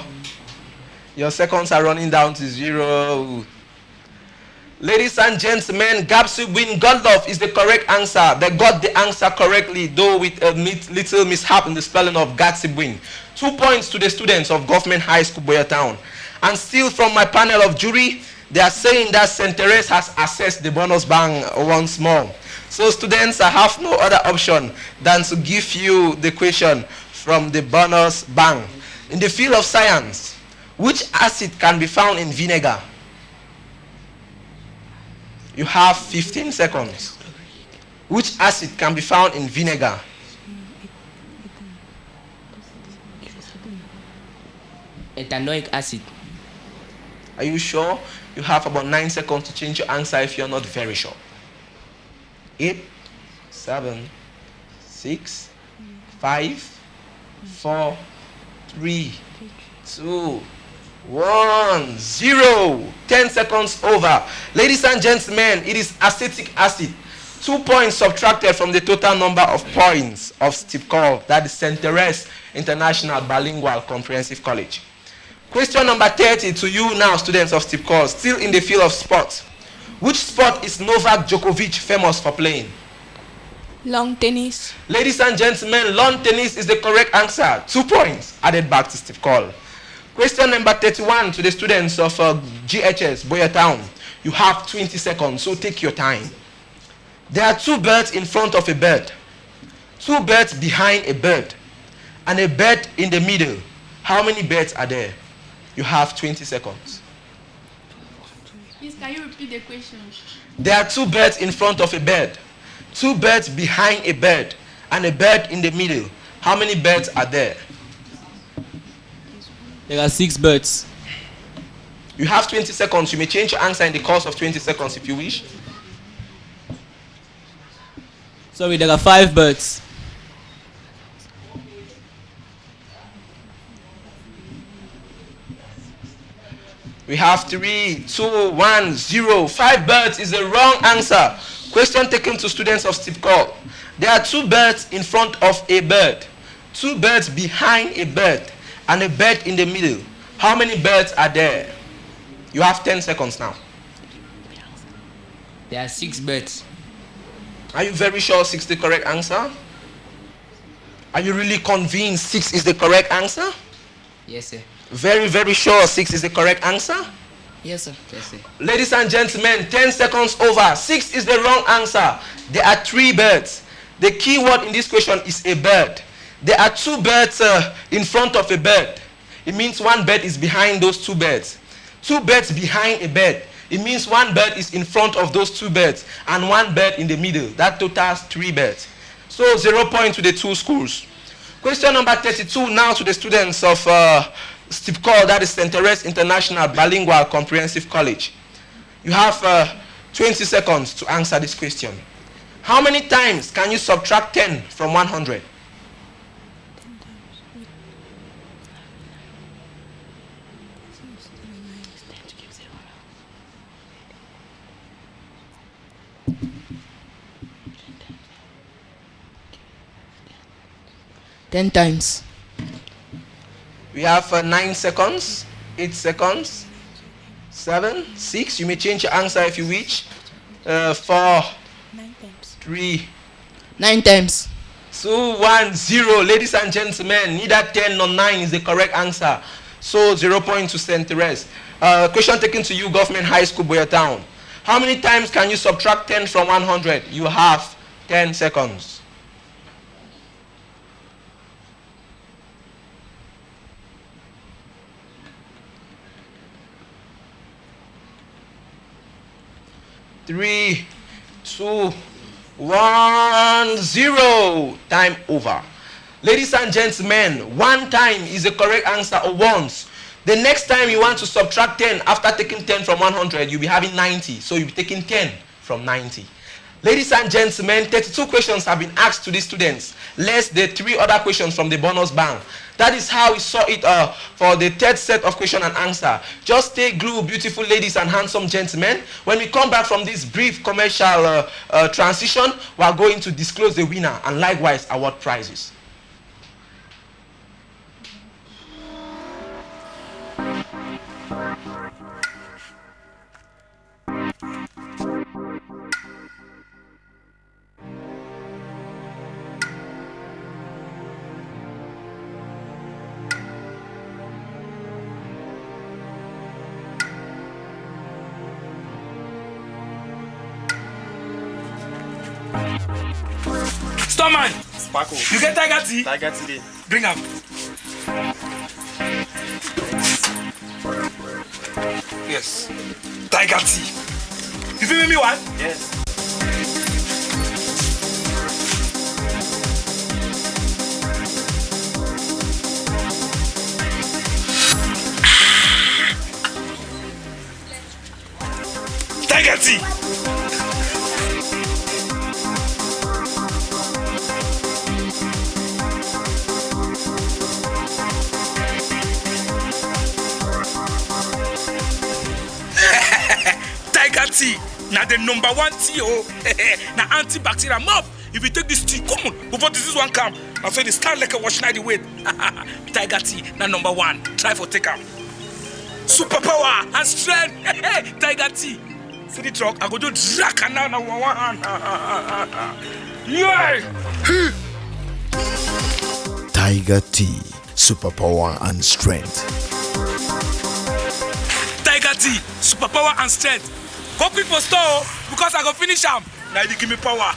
Your seconds are running down to 0. Ladies and gentlemen, Gapsi win Godlove is the correct answer. They got the answer correctly, though with a little mishap in the spelling of Gapsi win. 2 points to the students of Government High School Buea Town. And still from my panel of jury, they are saying that St. Therese has accessed the bonus bang once more. So students, I have no other option than to give you the question from the bonus bang. In the field of science, which acid can be found in vinegar? You have 15 seconds. Which acid can be found in vinegar? Ethanoic acid. Are you sure? You have about 9 seconds to change your answer if you're not very sure. 8, 7, 6, 5, 4, 3, 2, 1, 0. 10 seconds over. Ladies and gentlemen, it is acetic acid. 2 points subtracted from the total number of points of STIBCCOL, that is St. Therese International Bilingual Comprehensive College. Question number 30 to you now, students of STIBCCOL, still in the field of sports. Which sport is Novak Djokovic famous for playing? Lawn tennis. Ladies and gentlemen, lawn tennis is the correct answer. 2 points added back to STIBCCOL. Question number 31 to the students of GHS Buea Town. You have 20 seconds, so take your time. There are 2 birds in front of a bird, 2 birds behind a bird, and a bird in the middle. How many birds are there? You have 20 seconds. Please, can you repeat the question? There are 2 birds in front of a bird, 2 birds behind a bird, and a bird in the middle. How many birds are there? There are 6 birds. You have 20 seconds. You may change your answer in the course of 20 seconds if you wish. Sorry, there are 5 birds. We have 3, 2, 1, 0. 5 birds is the wrong answer. Question taken to students of STIBCCOL. There are 2 birds in front of a bird, 2 birds behind a bird, and a bird in the middle. How many birds are there? You have 10 seconds now. There are 6 birds. Are you very sure 6 is the correct answer? Are you really convinced 6 is the correct answer? Yes, sir. Very, very sure 6 is the correct answer? Yes, sir. Yes, sir. Ladies and gentlemen, 10 seconds over. 6 is the wrong answer. There are 3 birds. The key word in this question is a bird. There are 2 birds in front of a bird. It means 1 bird is behind those 2 birds. 2 birds behind a bird. It means 1 bird is in front of those 2 birds and 1 bird in the middle. That totals 3 birds. So 0 point to the 2 schools. Question number 32 now to the students of STIBCCOL, that is St. Therese International Bilingual Comprehensive College. You have 20 seconds to answer this question. How many times can you subtract 10 from 100? Ten times. We have 9 seconds, 8 seconds, 7, 6. You may change your answer if you wish. 4, 3, 9 times. 2, 1, 0. Ladies and gentlemen, neither 10 nor 9 is the correct answer. So 0 point to St. Therese. Question taken to you, Government High School Buea Town. How many times can you subtract 10 from 100? You have 10 seconds. Three, 2, 1, 0. Time over. Ladies and gentlemen, 1 time is the correct answer, or once. The next time you want to subtract 10 after taking 10 from 100, you'll be having 90. So you'll be taking 10 from 90. Ladies and gentlemen, 32 questions have been asked to the students, less the 3 other questions from the bonus band. That is how we saw it for the 3rd set of question and answer. Just stay glued, beautiful ladies and handsome gentlemen. When we come back from this brief commercial transition, we are going to disclose the winner and likewise award prizes. Storman, Sparkle. you get Tiger tea? Tiger tea. Bring up. Yes. Tiger tea. You feel me what? Yes. Tiger tea. Tiger tea. Now the #1 tea, oh. Now antibacterial mop. If you take this tea, come on, before this one come. I say they start like a wash night weight. Tiger tea, now #1. Try for take up. Superpower and strength. Tiger tea. See the truck, I go do drag and now one hand. Yeah. Tiger tea, superpower and strength. Tiger tea, superpower and strength. Go quick for store because I go finish them. Now you give me power.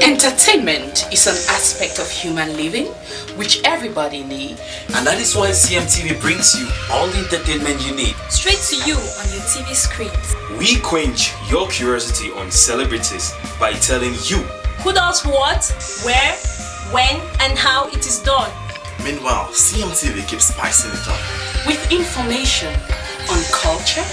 Entertainment is an aspect of human living which everybody needs. And that is why CMTV brings you all the entertainment you need. Straight to you on your TV screens. We quench your curiosity on celebrities by telling you who does what, where, when, and how it is done. Meanwhile, CMTV keeps spicing it up with information on culture,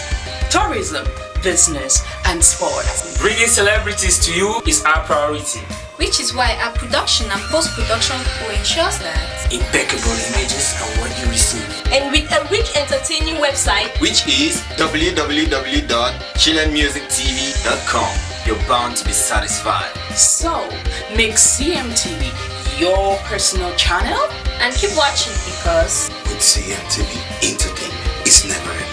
tourism, business, and sports. Bringing celebrities to you is our priority. Which is why our production and post-production will ensure that impeccable images are what you receive. And with a rich entertaining website, which is www.chillenmusictv.com. You're bound to be satisfied. So, make CMTV your personal channel and keep watching because with CMTV, entertainment is never enough.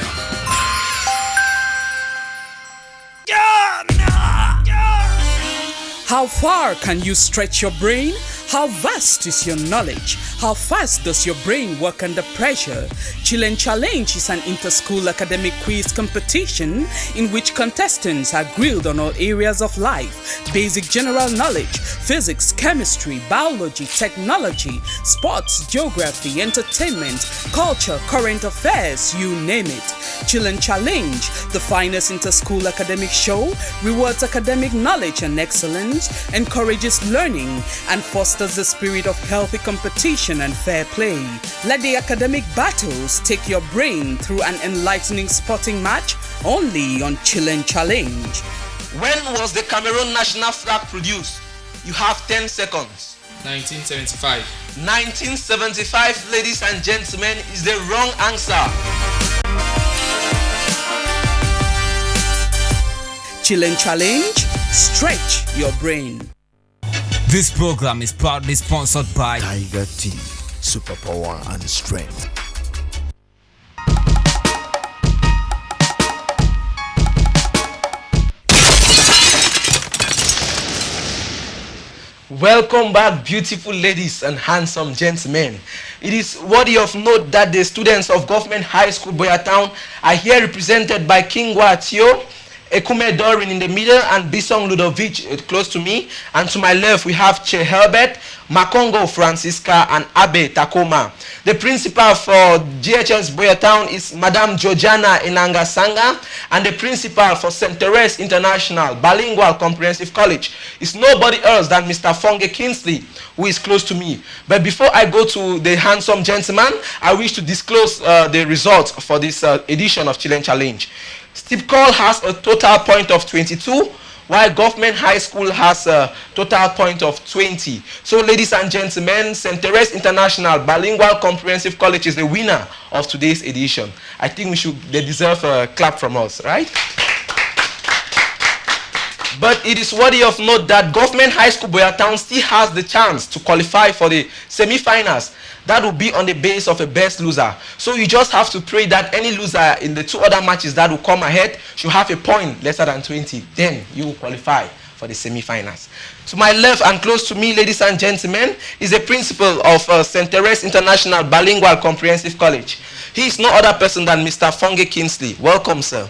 How far can you stretch your brain? How vast is your knowledge? How fast does your brain work under pressure? Chillen Challenge is an inter-school academic quiz competition in which contestants are grilled on all areas of life: basic general knowledge, physics, chemistry, biology, technology, sports, geography, entertainment, culture, current affairs, you name it. Chillen Challenge, the finest inter-school academic show, rewards academic knowledge and excellence, encourages learning, and fosters the spirit of healthy competition and fair play. Let the academic battles take your brain through an enlightening sporting match only on Chillen Challenge. When was the Cameroon national flag produced? You have 10 seconds. 1975. 1975, ladies and gentlemen, is the wrong answer. Chillen Challenge, stretch your brain. This program is proudly sponsored by Tiger Tea, superpower and strength. Welcome back, beautiful ladies and handsome gentlemen. It is worthy of note that the students of Government High School Buea Town are here represented by Kingwa Tio, Ekume Dorin in the middle, and Bisong Ludovic close to me. And to my left, we have Che Herbert, Makongo Francisca, and Abe Takoma. The principal for H S Buea Town is Madame Georgiana Inanga Sanga, and the principal for St. Therese International Bilingual Comprehensive College is nobody else than Mr. Fonge Kingsley, who is close to me. But before I go to the handsome gentleman, I wish to disclose the results for this edition of Chillen Challenge. STIBCCOL has a total point of 22, while Government High School has a total point of 20. So, ladies and gentlemen, St. Therese International Bilingual Comprehensive College is the winner of today's edition. I think they deserve a clap from us, right? But it is worthy of note that Government High School Buea Town still has the chance to qualify for the semi-finals. That will be on the base of a best loser. So you just have to pray that any loser in the two other matches that will come ahead should have a point lesser than 20. Then you will qualify for the semi-finals. To my left and close to me, ladies and gentlemen, is the principal of St. Therese International Bilingual Comprehensive College. He is no other person than Mr. Fonge Kingsley. Welcome, sir.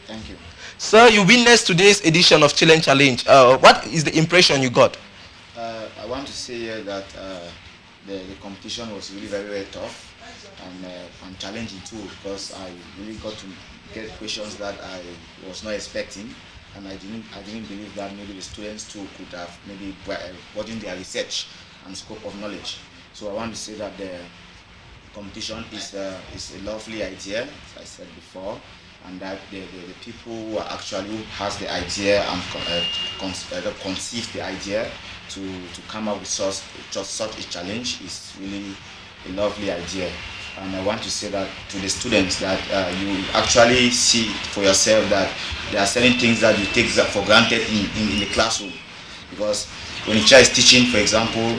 Thank you. Sir, you witnessed today's edition of Chillen Challenge. What is the impression you got? want to say here that the competition was really very, very tough and challenging too, because I really got to get questions that I was not expecting, and I didn't believe that maybe the students too could have maybe broadened their research and scope of knowledge. So I want to say that the competition is a lovely idea, as I said before, and that the people who has the idea and conceived the idea to come up with such a challenge is really a lovely idea. And I want to say that to the students that you actually see for yourself that there are certain things that you take for granted in the classroom, because when a teacher is teaching, for example,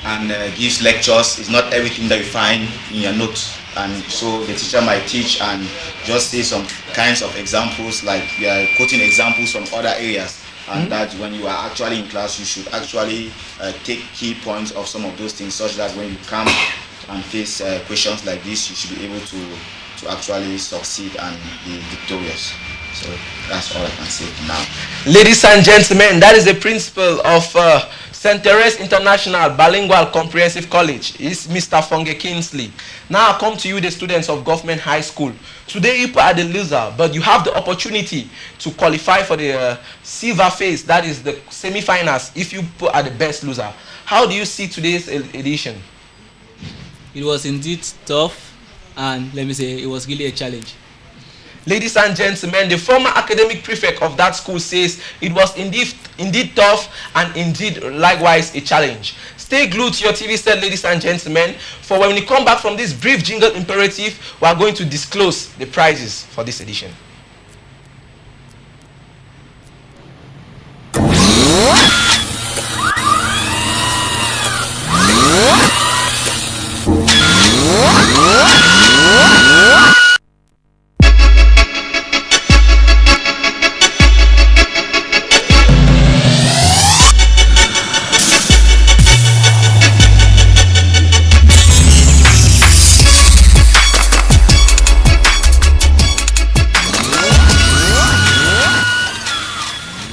and gives lectures, it's not everything that you find in your notes. And so the teacher might teach and just say some kinds of examples, like you are quoting examples from other areas, and that when you are actually in class, you should actually take key points of some of those things, such that when you come and face questions like this, you should be able to actually succeed and be victorious. So that's all I can say for now. Ladies and gentlemen, that is the principal of St. Therese International Bilingual Comprehensive College. It's Mr. Fonge Kingsley. Now I come to you, the students of Government High School. Today you are the loser, but you have the opportunity to qualify for the silver phase, that is the semi-finals, if you are the best loser. How do you see today's edition? It was indeed tough, and let me say, it was really a challenge. Ladies and gentlemen, the former academic prefect of that school says it was indeed tough and indeed likewise a challenge. Stay glued to your TV set, ladies and gentlemen, for when we come back from this brief jingle imperative, we are going to disclose the prizes for this edition.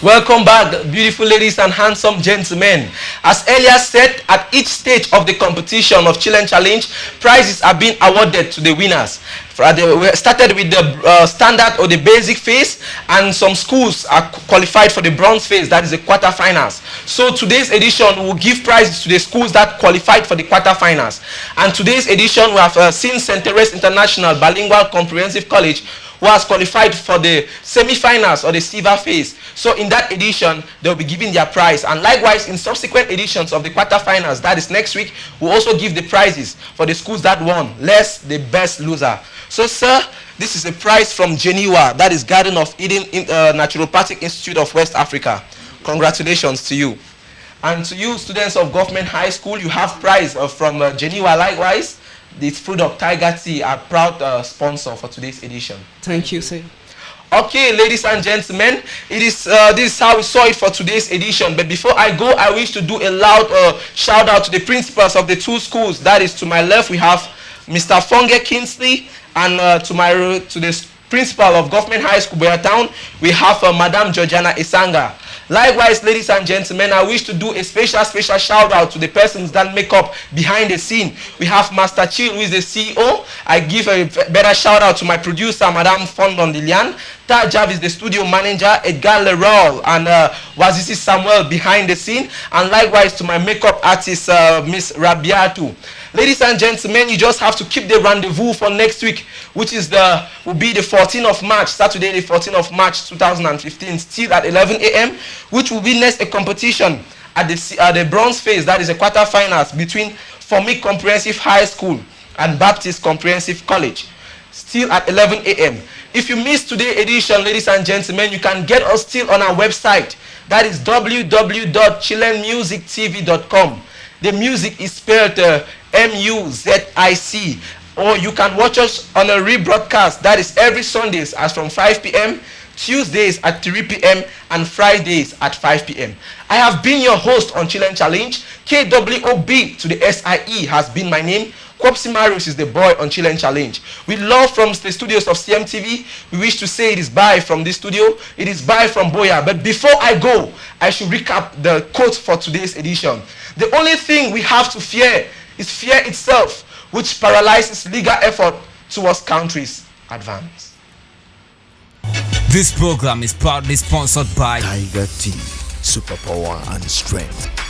Welcome back, beautiful ladies and handsome gentlemen. As earlier said, at each stage of the competition of Chillen Challenge, prizes are being awarded to the winners. We started with the standard or the basic phase, and some schools are qualified for the bronze phase, that is the quarterfinals. So today's edition will give prizes to the schools that qualified for the quarterfinals. And today's edition we have seen St. Therese International Bilingual Comprehensive College, who has qualified for the semi-finals or the silver phase. So in that edition, they'll be giving their prize. And likewise, in subsequent editions of the quarterfinals, that is next week, we'll also give the prizes for the schools that won, less the best loser. So, sir, this is a prize from Geneva, that is Garden of Eden Naturopathic Institute of West Africa. Congratulations to you. And to you, students of Government High School, you have prize from Geneva likewise. This product, Tiger Tea, our proud sponsor for today's edition. Thank you, sir. Okay, ladies and gentlemen, this is how we saw it for today's edition. But before I go, I wish to do a loud shout out to the principals of the two schools. That is, to my left, we have Mr. Fonge Kingsley, and to the principal of Government High School, Buea Town, we have Madam Georgiana Isanga. Likewise, ladies and gentlemen, I wish to do a special shout out to the persons that make up behind the scene. We have Master Chill, who is the CEO. I give a better shout out to my producer, Madame Fondon Lilian. Tajav is the studio manager, Edgar Leroy, and Wazisi Samuel behind the scene. And likewise to my makeup artist, Miss Rabiatu. Ladies and gentlemen, you just have to keep the rendezvous for next week, which will be the 14th of March, Saturday the 14th of March 2015, still at 11 a.m., which will witness a competition at the bronze phase, that is a quarterfinals between Formic Comprehensive High School and Baptist Comprehensive College, still at 11 a.m. If you missed today's edition, ladies and gentlemen, you can get us still on our website. That is www.chillenmusictv.com. The music is spelled M-U-Z-I-C. Or you can watch us on a rebroadcast. That is every Sundays as from 5 p.m., Tuesdays at 3 p.m. and Fridays at 5 p.m. I have been your host on Chillen Challenge. KWOB to the SIE has been my name. Kwapsi Marius is the boy on Chillen Challenge. With love from the studios of CMTV, we wish to say it is bye from this studio. It is bye from Buea. But before I go, I should recap the quote for today's edition. The only thing we have to fear is fear itself, which paralyzes legal effort towards countries' advance. This program is proudly sponsored by Tiger Tea, superpower and strength.